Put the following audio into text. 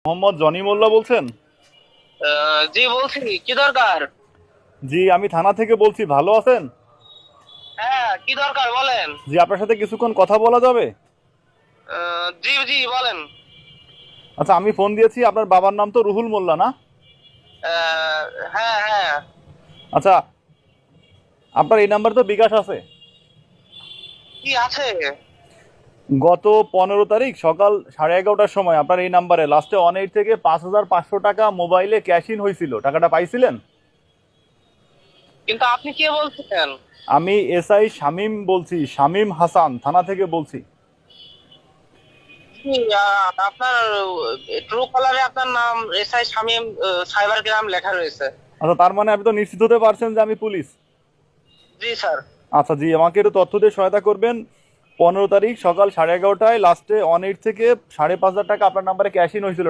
Mohammad Johnny মোল্লা বলছেন? জি বলছি, কি দরকার? জি, আমি থানা থেকে বলছি। ভালো আছেন? হ্যাঁ, কি দরকার বলেন। জি, আপনার সাথে কিছুক্ষণ কথা বলা যাবে? জি জি বলেন। আচ্ছা, আমি ফোন দিয়েছি, আপনার বাবার নাম তো রুহুল মোল্লা, না? আহ, হ্যাঁ হ্যাঁ। আচ্ছা, আপনার এই নাম্বার তো বিকাশ আছে? কি আছে? গত 15 তারিখ সকাল 11:30টার সময় আপনার এই নাম্বারে লাস্টে 18 থেকে 5,500 টাকা মোবাইলে ক্যাশ ইন হয়েছিল। টাকাটা পাইছিলেন? কিন্তু আপনি কে বলছেন? আমি এসআই শামীম বলছি, শামীম হাসান, থানা থেকে বলছি। জি, আপনার ট্রু কলারে আপনার নাম এসআই শামীম সাইবার ক্রাইম লেখা রয়েছে। আচ্ছা, তার মানে আপনি তো নিশ্চিত হতে পারছেন যে আমি পুলিশ? জি স্যার। আচ্ছা জি, আমাকে একটু তথ্য দিয়ে সহায়তা করবেন। 15 তারিখ সকাল 11:30টায় লাস্টে 18 থেকে 5,500 টাকা আপনার নাম্বারে ক্যাশ ইন হয়েছিল।